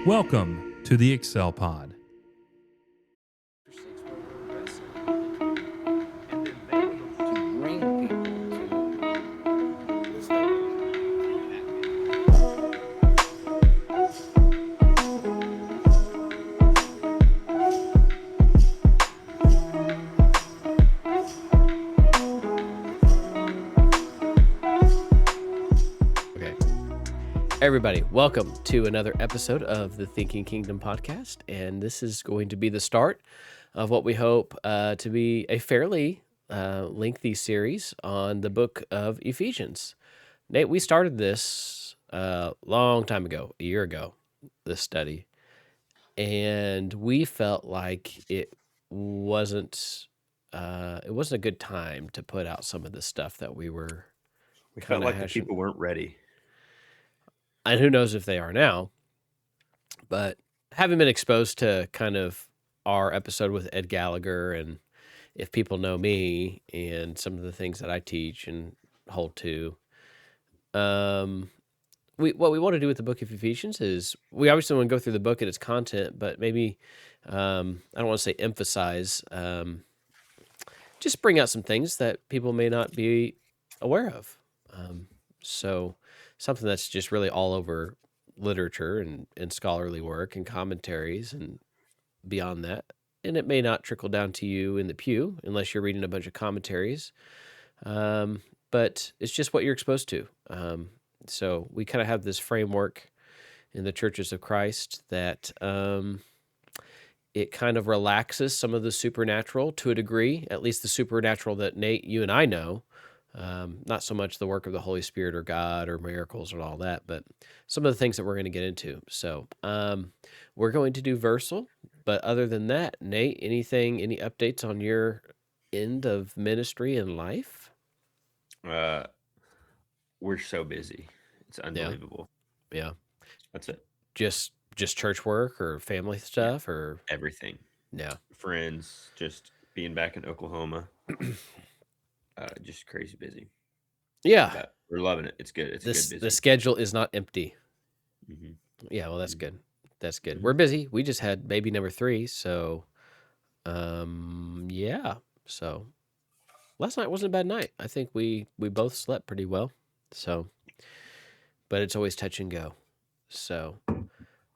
Welcome to the Excel Pod. Everybody, welcome to another episode of the Thinking Kingdom podcast, and this is going to be the start of what we hope to be a fairly lengthy series on the book of Ephesians. Nate, we started this a long time ago, a year ago, this study, and we felt like it wasn't a good time to put out some of the stuff that we felt like the hashing. people weren't ready. And who knows if they are now, but having been exposed to kind of our episode with Ed Gallagher, and if people know me and some of the things that I teach and hold to, what we want to do with the book of Ephesians is we obviously want to go through the book and its content, but maybe, I don't want to say emphasize, just bring out some things that people may not be aware of. So something that's just really all over literature and scholarly work and commentaries and beyond that. And it may not trickle down to you in the pew unless you're reading a bunch of commentaries. But it's just what you're exposed to. So we kind of have this framework in the churches of Christ that it kind of relaxes some of the supernatural to a degree, at least the supernatural that Nate, you and I know. Not so much the work of the Holy Spirit or God or miracles and all that, but some of the things that we're going to get into. So we're going to do Versal, but other than that, Nate, any updates on your end of ministry and life? We're so busy. It's unbelievable. Yeah. That's it. Just church work or family stuff or everything. Yeah. Friends, just being back in Oklahoma. Just crazy busy. Yeah. But we're loving it. It's good. It's good busy. The schedule is not empty. Mm-hmm. Yeah, well, that's good. That's good. Mhm. We're busy. We just had baby number 3, so yeah. So last night wasn't a bad night. I think we both slept pretty well. So, but it's always touch and go. So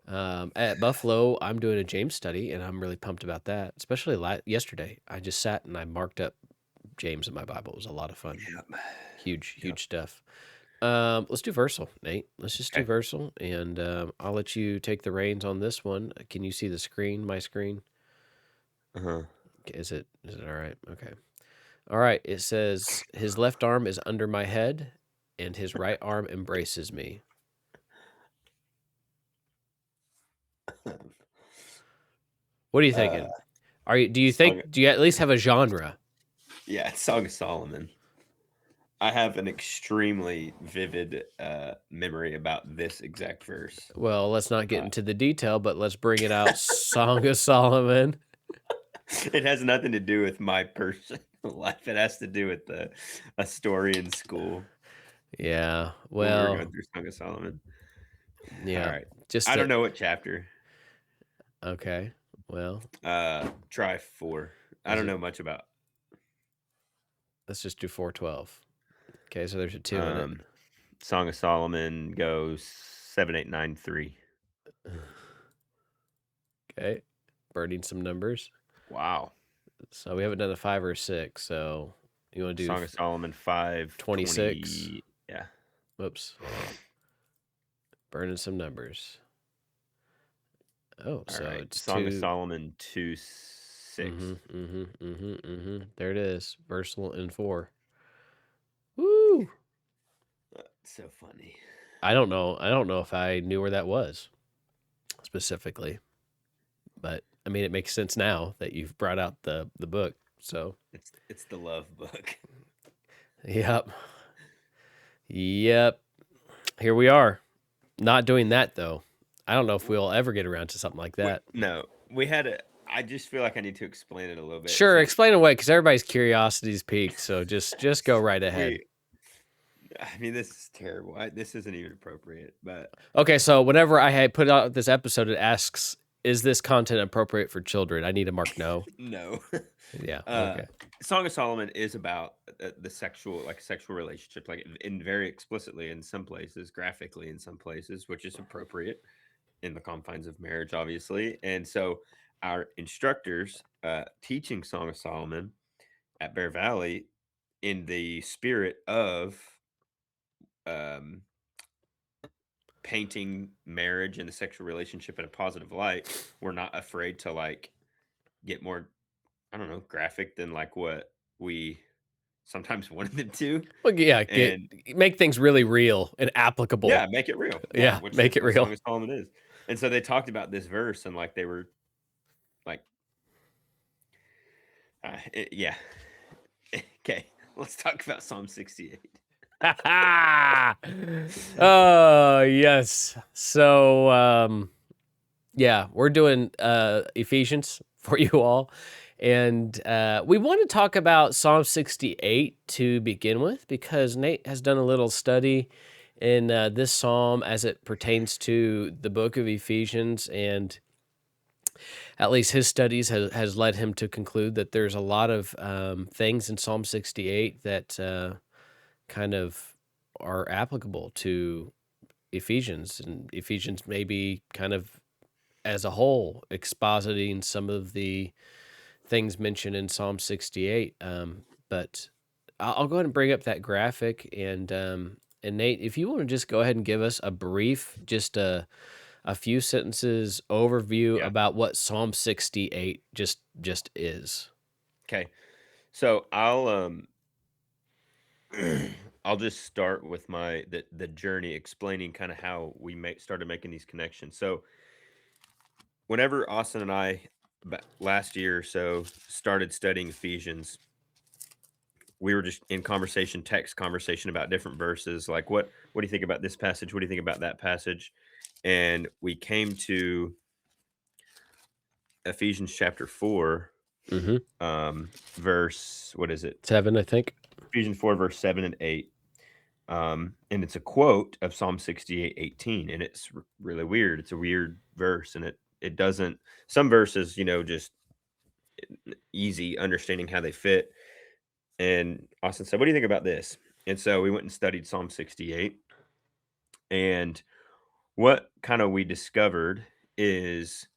at Buffalo, I'm doing a James study, and I'm really pumped about that. Especially yesterday, I just sat and I marked up James in my Bible. It was a lot of fun. Yep. Huge stuff. Let's do Versal, Nate. Let's just do Versal, and I'll let you take the reins on this one. Can you see the screen, my screen? Uh-huh. Is it all right? Okay. All right. It says, his left arm is under my head, and his right arm embraces me. What are you thinking? Do you at least have a genre? Yeah, it's Song of Solomon. I have an extremely vivid memory about this exact verse. Well, let's not get into the detail, but let's bring it out. Song of Solomon. It has nothing to do with my personal life. It has to do with a story in school. Yeah, well, we were going through Song of Solomon. Yeah, all right. I don't know what chapter. Okay, well, try 4. I don't know much about. Let's just do 4:12. Okay, so there's a 2 in it. Song of Solomon goes 7, 8, 9, 3. Okay, burning some numbers. Wow. So we haven't done a 5 or a 6. So you want to do Song of Solomon 5, 26? Yeah. Whoops. Burning some numbers. Oh, so it's Song of Solomon 2, 6. There it is. Versal in 4. Woo! That's so funny. I don't know if I knew where that was specifically, but I mean, it makes sense now that you've brought out the book. So it's the love book. Yep. Here we are. Not doing that though. I don't know if we'll ever get around to something like that. No, we had I just feel like I need to explain it a little bit. Sure, explain away because everybody's curiosity's peaked. So just go right ahead. I mean, this is terrible. This isn't even appropriate, but Okay, so whenever I had put out this episode, it asks, "Is this content appropriate for children?" I need to mark no. no. Yeah. uh, Okay. Song of Solomon is about the sexual relationship, like in very explicitly in some places, graphically in some places, which is appropriate in the confines of marriage, obviously. And so, our instructors teaching Song of Solomon at Bear Valley in the spirit of um, painting marriage and the sexual relationship in a positive light, we're not afraid to like get more, I don't know, graphic than like what we sometimes wanted them to. Well, yeah, And make things really real and applicable. yeah, make it real. Yeah, Yeah, which make is it what real. Song of Solomon is. And so they talked about this verse and like they were like, yeah. Okay, let's talk about Psalm 68. Oh, yes. So, yeah, we're doing Ephesians for you all. And we want to talk about Psalm 68 to begin with because Nate has done a little study in this psalm as it pertains to the book of Ephesians. And at least his studies has led him to conclude that there's a lot of things in Psalm 68 that kind of are applicable to Ephesians, and Ephesians maybe kind of as a whole expositing some of the things mentioned in Psalm 68. But I'll go ahead and bring up that graphic, and Nate, if you want to just go ahead and give us a brief, just a few sentences overview Yeah. about what Psalm 68 just is. Okay. So I'll just start with the journey explaining kind of how we started making these connections. So whenever Austin and I last year or so started studying Ephesians, we were just in text conversation about different verses, like what do you think about this passage? What do you think about that passage? And we came to Ephesians chapter 4, verse, what is it? 7, I think. Ephesians 4, verse 7 and 8. And it's a quote of Psalm 68:18, and it's really weird. It's a weird verse, and it doesn't, some verses, just easy understanding how they fit. And Austin said, "What do you think about this?" And so we went and studied Psalm 68. And what kind of we discovered is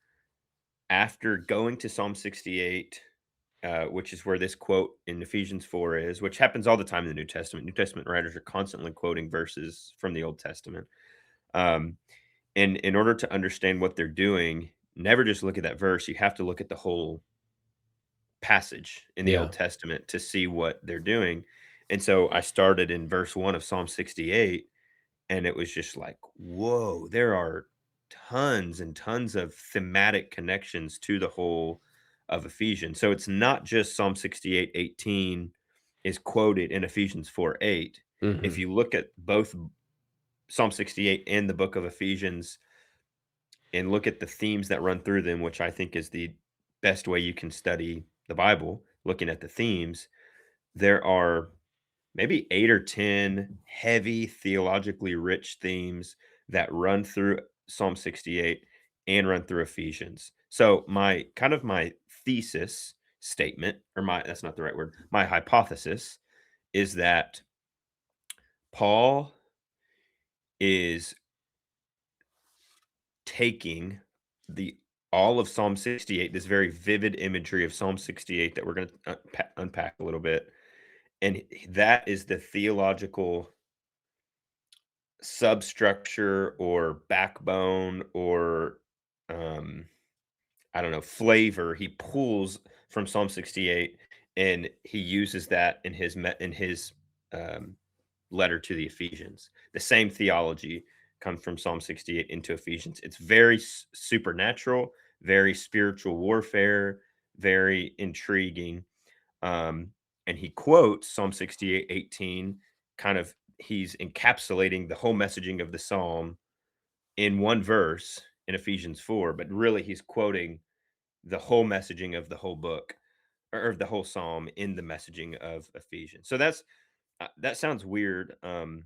after going to Psalm 68, which is where this quote in Ephesians 4 is, which happens all the time in the New Testament. New Testament writers are constantly quoting verses from the Old Testament. Um, and in order to understand what they're doing, never just look at that verse. You have to look at the whole passage in the Yeah. Old Testament to see what they're doing. And so I started in verse 1 of Psalm 68, and it was just like, whoa, there are tons and tons of thematic connections to the whole of Ephesians. So it's not just Psalm 68:18 is quoted in Ephesians 4:8. If you look at both Psalm 68 and the book of Ephesians and look at the themes that run through them, which I think is the best way you can study the Bible, looking at the themes, there are maybe 8 or 10 heavy, theologically rich themes that run through Psalm 68 and run through Ephesians. So my thesis statement, or that's not the right word, my hypothesis is that Paul is taking the all of Psalm 68, this very vivid imagery of Psalm 68 that we're going to unpack a little bit, and that is the theological substructure or backbone or um I don't know, flavor he pulls from Psalm 68, and he uses that in his um letter to the Ephesians. The same theology comes from Psalm 68 into Ephesians. It's very supernatural, very spiritual warfare, very intriguing. Um, and he quotes Psalm 68:18, kind of he's encapsulating the whole messaging of the psalm in one verse in Ephesians 4, but really he's quoting the whole messaging of the whole book or the whole psalm in the messaging of Ephesians. So That sounds weird, to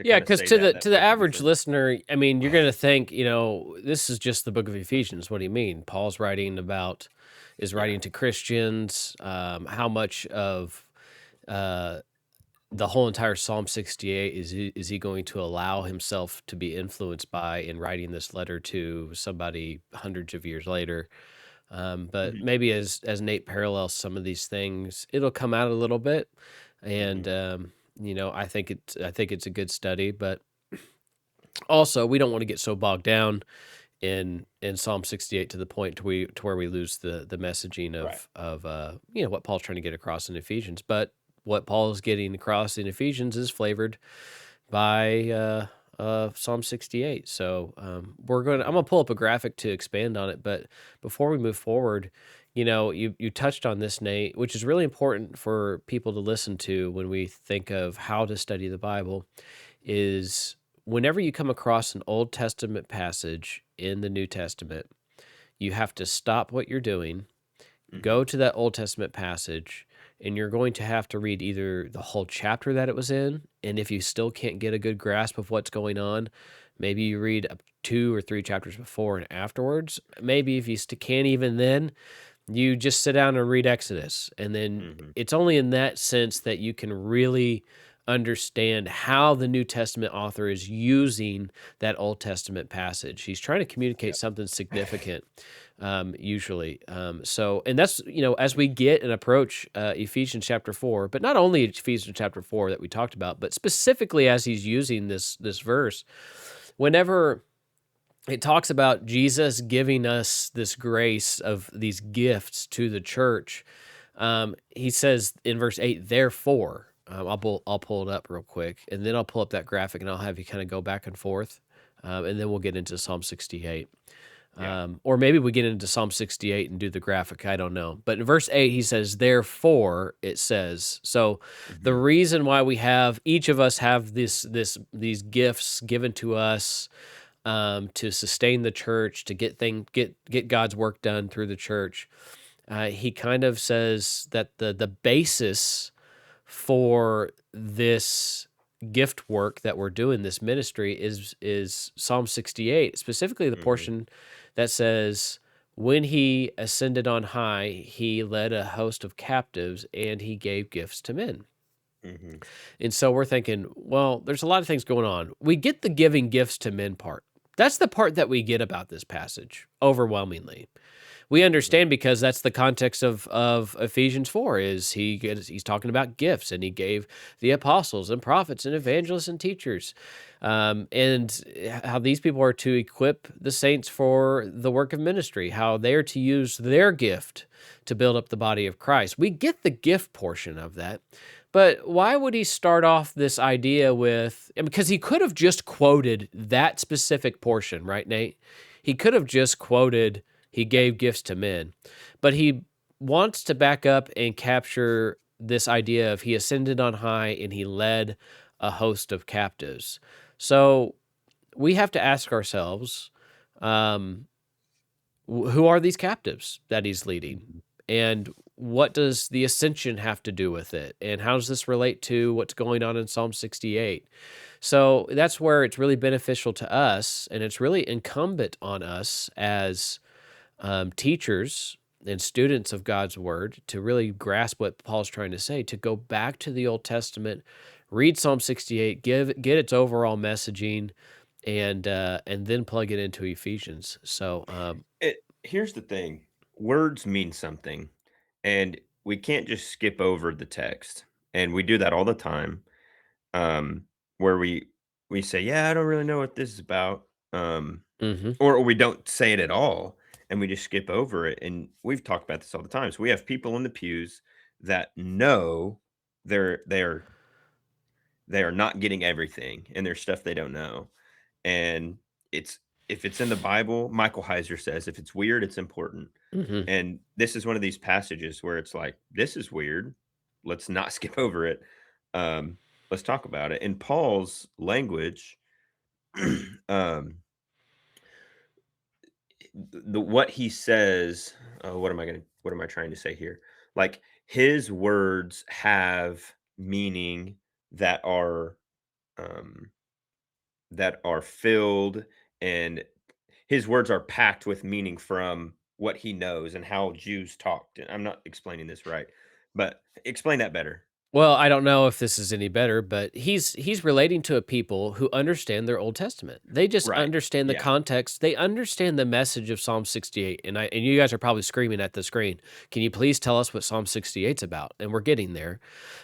Yeah, kinda because say to that the makes a average difference. listener, I mean, you're gonna think, this is just the book of Ephesians. What do you mean? Paul's writing about is Yeah. writing to Christians. How much of uh, the whole entire Psalm 68 is he going to allow himself to be influenced by in writing this letter to somebody hundreds of years later? But Mhm, maybe as Nate parallels some of these things, it'll come out a little bit, and mhm. I think it's a good study, but also we don't want to get so bogged down in Psalm 68 to the point to where we lose the messaging Right. of what Paul's trying to get across in Ephesians. But what Paul is getting across in Ephesians is flavored by Psalm 68. So I'm Mhm. gonna pull up a graphic to expand on it. But before we move forward, you touched on this, Nate, which is really important for people to listen to when we think of how to study the Bible. Is whenever you come across an Old Testament passage in the New Testament, you have to stop what you're doing, Mhm. go to that Old Testament passage, and you're going to have to read either the whole chapter that it was in, and if you still can't get a good grasp of what's going on, maybe you read up 2 or 3 chapters before and afterwards. Maybe if you can't even then, you just sit down and read Exodus. And then Mhm. it's only in that sense that you can really understand how the New Testament author is using that Old Testament passage. He's trying to communicate Yep. something significant, usually. And that's, as we get and approach Ephesians chapter 4, but not only Ephesians chapter 4 that we talked about, but specifically as he's using this verse, whenever it talks about Jesus giving us this grace of these gifts to the church. He says in verse 8, therefore, I'll pull it up real quick, and then I'll pull up that graphic, and I'll have you kind of go back and forth, and then we'll get into Psalm 68. Yeah. Or maybe we get into Psalm 68 and do the graphic. I don't know. But in verse 8, he says, therefore, it says. So the Mhm. reason why we have each of us have these gifts given to us to sustain the church, to get God's work done through the church. He kind of says that the basis for this gift work that we're doing, this ministry, is Psalm 68, specifically the Mhm. portion that says, "When he ascended on high, he led a host of captives, and he gave gifts to men." Mhm. And so we're thinking, well, there's a lot of things going on. We get the giving gifts to men part. That's the part that we get about this passage overwhelmingly. We Mhm. understand because that's the context of Ephesians 4 is he's talking about gifts, and he gave the apostles and prophets and evangelists and teachers, and how these people are to equip the saints for the work of ministry, how they are to use their gift to build up the body of Christ. We get the gift portion of that. But why would he start off this idea with, and because he could have just quoted that specific portion, right, Nate? He could have just quoted, he Yeah. gave gifts to men, but he wants to back up and capture this idea of he ascended on high and he led a host of captives. So we have to ask ourselves, um, who are these captives that he's leading? Mhm. And what does the ascension have to do with it? And how does this relate to what's going on in Psalm 68? So that's where it's really beneficial to us. And it's really incumbent on us as teachers and students of God's word to really grasp what Paul's trying to say, to go back to the Old Testament, read Psalm 68, get its overall messaging, and then plug it into Ephesians. So, Here's the thing, words mean something, and we can't just skip over the text, and we do that all the time, um, where we say, "Yeah, I don't really know what this is about," mhm. or we don't say it at all, and we just skip over it, and we've talked about this all the time. So we have people in the pews that know they're they are not getting everything, and there's stuff they don't know, and it's if it's in the Bible, Michael Heiser says, "If it's weird, it's important." Mhm. And this is one of these passages where it's like, "This is weird. Let's not skip over it. Um, let's talk about it." In Paul's language, um, the what he says, what am I trying to say here? Like his words have meaning that are filled, and his words are packed with meaning from what he knows and how Jews talked. And I'm not explaining this right, but explain that better. Well, I don't know if this is any better, but he's relating to a people who understand their Old Testament. They just Right. understand the Yeah. context. They understand the message of Psalm 68. And you guys are probably screaming at the screen, "Can you please tell us what Psalm 68's about?" And we're getting there.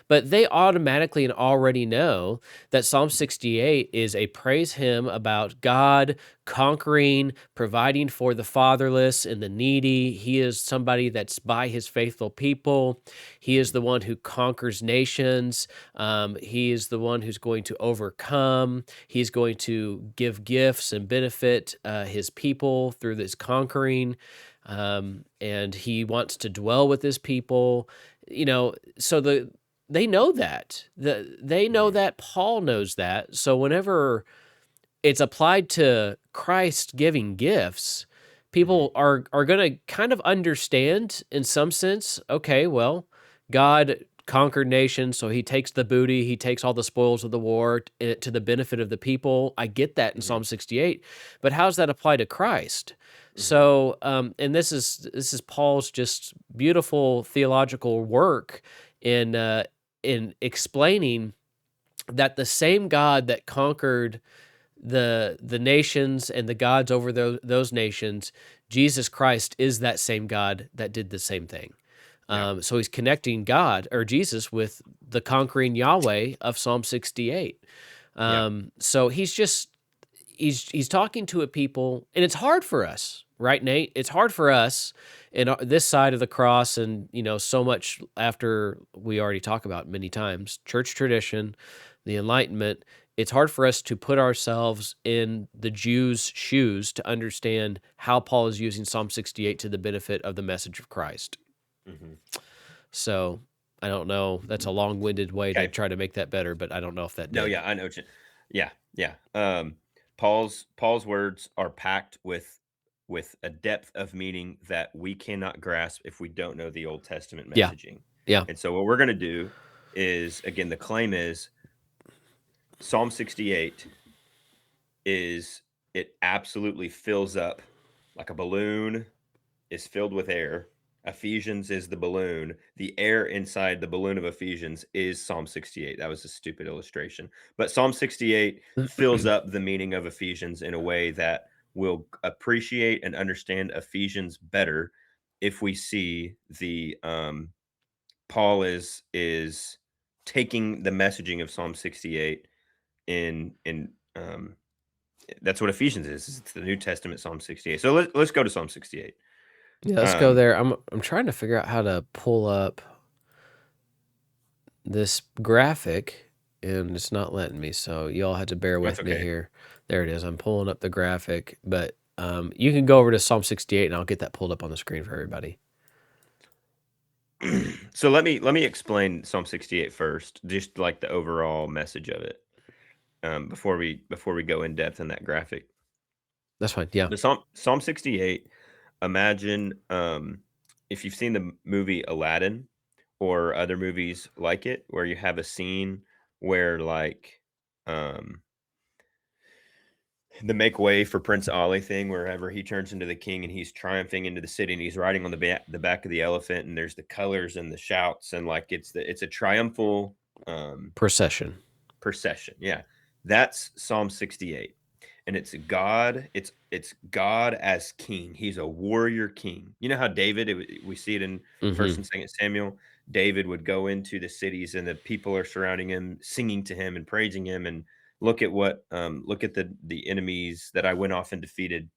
But they automatically and already know that Psalm 68 is a praise hymn about God conquering, providing for the fatherless and the needy. He is somebody that's by his faithful people. He is the one who conquers nations. He is the one who's going to overcome. He's going to give gifts and benefit his people through this conquering. And he wants to dwell with his people. So they know that. They know Mhm. that. Paul knows that. So whenever it's applied to Christ giving gifts, Mhm. people are going to kind of understand in some sense, okay, well, God conquered nations, so he takes the booty, he takes all the spoils of the war to the benefit of the people. I get that in Mhm. Psalm 68, but how's that apply to Christ? Mhm. So, and this is Paul's just beautiful theological work in explaining that the same God that conquered the nations and the gods over those nations, Jesus Christ is that same God that did the same thing. Yeah. So he's connecting God or Jesus with the conquering Yahweh of Psalm 68. Yeah. So he's talking to a people, and it's hard for us, right, Nate? It's hard for us in this side of the cross, and so much after we already talk about many times, church tradition, the Enlightenment. It's hard for us to put ourselves in the Jews' shoes to understand how Paul is using Psalm 68 to the benefit of the message of Christ. Mhm. So I don't know. That's a long-winded way to Okay. try to make that better, but I don't know if that No, did. yeah, I know what you. Yeah, yeah. Paul's words are packed with a depth of meaning that we cannot grasp if we don't know the Old Testament Yeah. messaging. Yeah. And so what we're going to do is, again, the claim is Psalm 68 is, it absolutely fills up like a balloon is filled with air. Ephesians is the balloon. The air inside the balloon of Ephesians is Psalm 68. That was a stupid illustration. But Psalm 68 fills up the meaning of Ephesians in a way that will appreciate and understand Ephesians better if we see the Paul is taking the messaging of Psalm 68 in that's what Ephesians is. It's the New Testament Psalm 68. So let's go to Psalm 68. Yeah, let's go Um, there. I'm trying to figure out how to pull up this graphic, and it's not letting me. So y'all have to bear that's with me okay. here. There it is. I'm pulling up the graphic, but you can go over to Psalm 68, and I'll get that pulled up on the screen for everybody. So let me explain Psalm 68 first, just like the overall message of it, before we go in depth in that graphic. That's fine. Yeah. The Psalm 68. Imagine if you've seen the movie Aladdin or other movies like it, where you have a scene where like um, the make way for Prince Ali thing, wherever he turns into the king and he's triumphing into the city and he's riding on the back of the elephant, and there's the colors and the shouts, and like it's a triumphal um Procession. procession. Yeah. That's Psalm 68. And it's God as king. He's a warrior king. You know how David, we see it in Hmm. First and Second Samuel. David would go into the cities and the people are surrounding him, singing to him and praising him. And look at the enemies that I went off and defeated.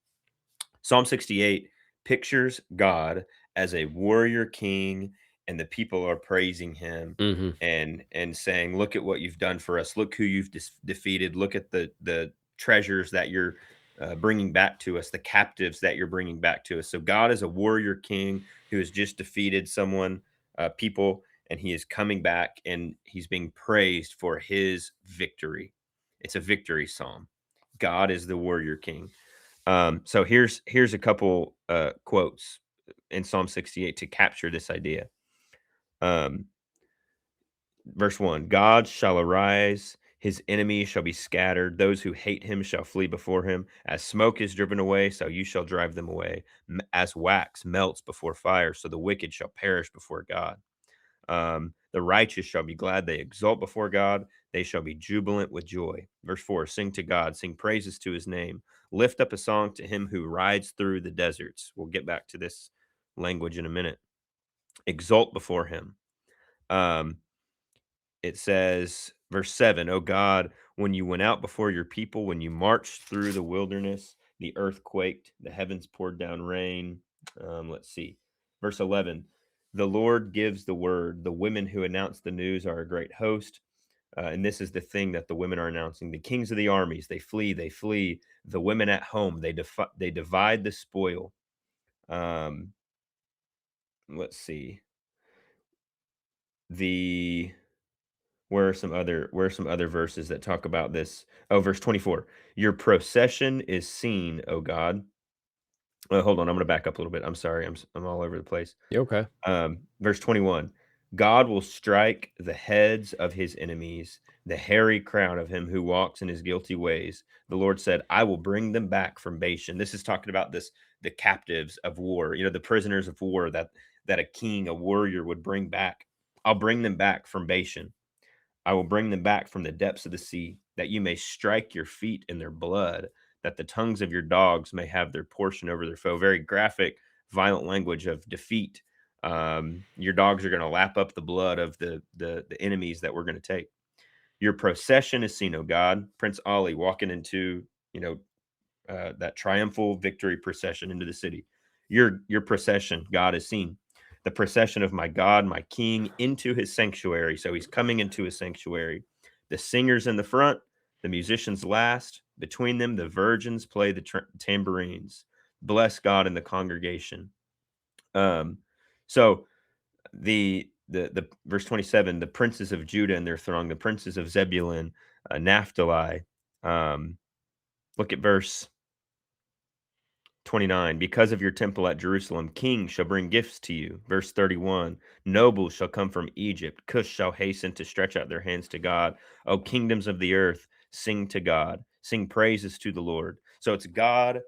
Psalm 68 pictures God as a warrior king, and the people are praising him Hmm. and saying, "Look at what you've done for us. Look who you've defeated. Look at the treasures that you're bringing back to us, the captives that you're bringing back to us." So God is a warrior king who has just defeated people, and he is coming back and he's being praised for his victory. It's a victory psalm. God is the warrior king. So here's a couple quotes in Psalm 68 to capture this idea. Um, verse 1, God shall arise, his enemies shall be scattered, those who hate him shall flee before him. As smoke is driven away, so you shall drive them away. As wax melts before fire, so the wicked shall perish before God. The righteous shall be glad, they exult before God, they shall be jubilant with joy. Verse 4, sing to God, sing praises to his name, lift up a song to him who rides through the deserts. We'll get back to this language in a minute. Exult before him. It says, verse 7, O God, when you went out before your people, when you marched through the wilderness, the earth quaked, the heavens poured down rain. Let's see. Verse 11, the Lord gives the word. The women who announce the news are a great host. And this is the thing that the women are announcing. The kings of the armies, they flee, they flee. The women at home, they divide the spoil. Let's see. Where are some other verses that talk about this? Oh, verse 24. Your procession is seen, O God. Hold on, I'm going to back up a little bit. I'm sorry, I'm all over the place. You okay? Verse 21. God will strike the heads of his enemies, the hairy crown of him who walks in his guilty ways. The Lord said, I will bring them back from Bashan. This is talking about the captives of war, the prisoners of war that a king, a warrior would bring back. I'll bring them back from Bashan. I will bring them back from the depths of the sea, that you may strike your feet in their blood, that the tongues of your dogs may have their portion over their foe. Very graphic, violent language of defeat. Your dogs are going to lap up the blood of the enemies that we're going to take. Your procession is seen, O God. Prince Ali walking into, that triumphal victory procession into the city. Your procession, God, is seen. The procession of my God, my King, into his sanctuary. So he's coming into his sanctuary. The singers in the front, the musicians last. Between them, the virgins play the tambourines. Bless God in the congregation. So the verse 27, the princes of Judah and their throng, the princes of Zebulun, Naphtali. Look at verse 29, because of your temple at Jerusalem, kings shall bring gifts to you. Verse 31, nobles shall come from Egypt. Cush shall hasten to stretch out their hands to God. O kingdoms of the earth, sing to God. Sing praises to the Lord. So it's God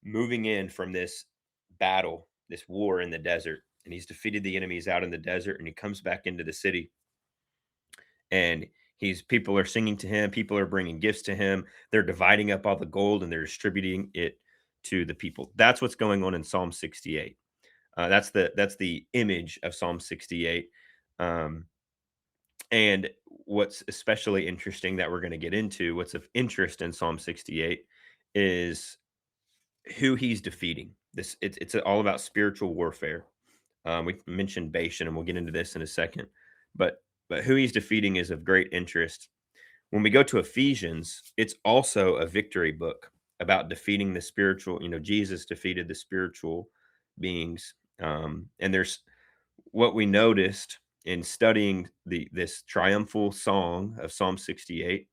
moving in from this battle, this war in the desert. And he's defeated the enemies out in the desert, and he comes back into the city. And people are singing to him. People are bringing gifts to him. They're dividing up all the gold and they're distributing it to the people. That's what's going on in Psalm 68. That's the image of Psalm 68. And what's especially interesting that we're going to get into, what's of interest in Psalm 68, is who he's defeating. It's all about spiritual warfare. We mentioned Bashan, and we'll get into this in a second. But who he's defeating is of great interest. When we go to Ephesians, it's also a victory book about defeating the spiritual. Jesus defeated the spiritual beings. And there's what we noticed in studying this triumphal song of Psalm 68,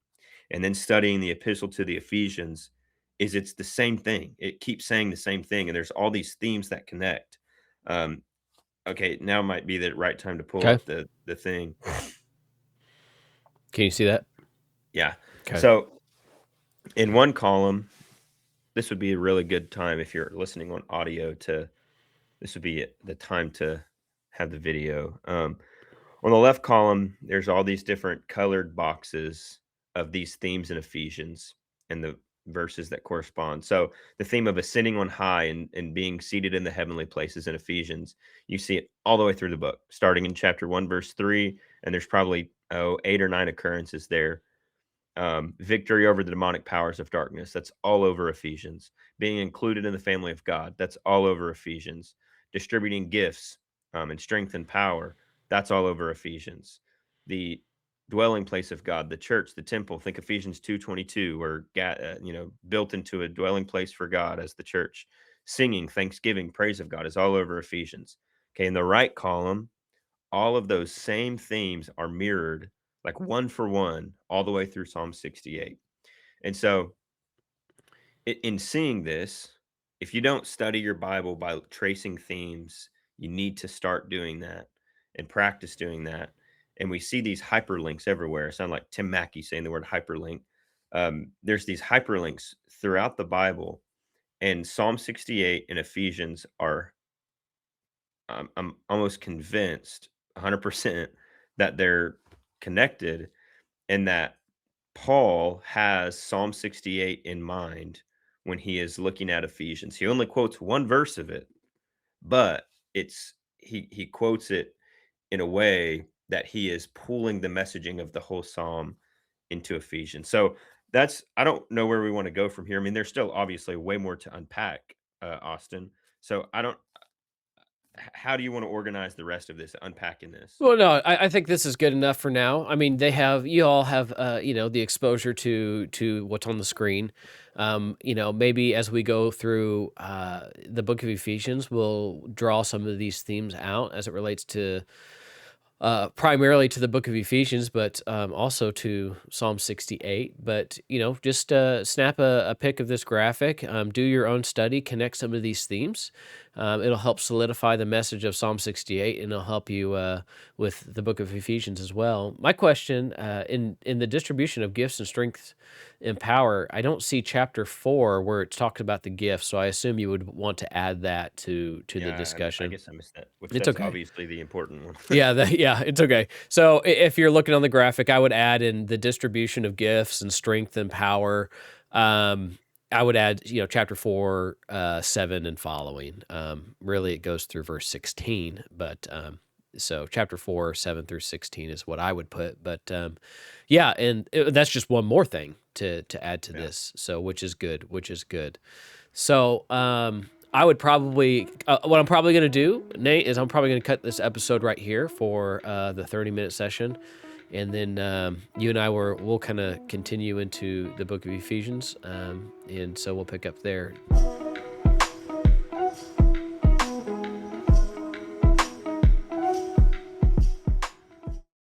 and then studying the epistle to the Ephesians, is it's the same thing. It keeps saying the same thing, and there's all these themes that connect. Okay, now might be the right time to pull Okay. up the thing. Can you see that? Yeah. Okay. So in one column, this would be a really good time if you're listening on audio this would be the time to have the video. On the left column, there's all these different colored boxes of these themes in Ephesians and the verses that correspond. So the theme of ascending on high and being seated in the heavenly places in Ephesians, you see it all the way through the book, starting in chapter 1, verse 3, and there's probably 8 or 9 occurrences there. Victory over the demonic powers of darkness, that's all over Ephesians. Being included in the family of God, that's all over Ephesians. Distributing gifts and strength and power, that's all over Ephesians. The dwelling place of God, the church, the temple, think Ephesians 2:22, where built into a dwelling place for God as the church. Singing, thanksgiving, praise of God is all over Ephesians. Okay, in the right column, all of those same themes are mirrored like one for one all the way through Psalm 68. And so in seeing this, if you don't study your Bible by tracing themes, you need to start doing that and practice doing that. and we see these hyperlinks everywhere. I sound like Tim Mackey saying the word hyperlink. There's these hyperlinks throughout the Bible, and Psalm 68 and Ephesians are, I'm almost convinced 100% that they're connected, and that Paul has Psalm 68 in mind when he is looking at Ephesians. He only quotes one verse of it, but he quotes it in a way that he is pulling the messaging of the whole psalm into Ephesians. So that's, I don't know where we want to go from here. I mean, there's still obviously way more to unpack, Austin. So I don't. How do you want to organize the rest of this, unpacking this? Well, no, I think this is good enough for now. I mean, you all have, the exposure to what's on the screen. Maybe as we go through the book of Ephesians, we'll draw some of these themes out as it relates to primarily to the book of Ephesians, but also to Psalm 68. But, just snap a pic of this graphic, do your own study, connect some of these themes. It'll help solidify the message of Psalm 68, and it'll help you with the book of Ephesians as well. My question, in the distribution of gifts and strength and power, I don't see chapter 4 where it's talked about the gifts, so I assume you would want to add that to the Yeah, I discussion. guess I missed that, which It's that's okay. obviously the important one. Yeah, it's okay. So if you're looking on the graphic, I would add in the distribution of gifts and strength and power. I would add, chapter 4, 7 and following. Really, it goes through verse 16, but so chapter 4, 7 through 16 is what I would put. But yeah, and that's just one more thing to add to this. So which is good. So I would probably, what I'm probably going to do, Nate, is I'm probably going to cut this episode right here for the 30-minute session. And then you and I we'll kind of continue into the book of Ephesians. And so we'll pick up there.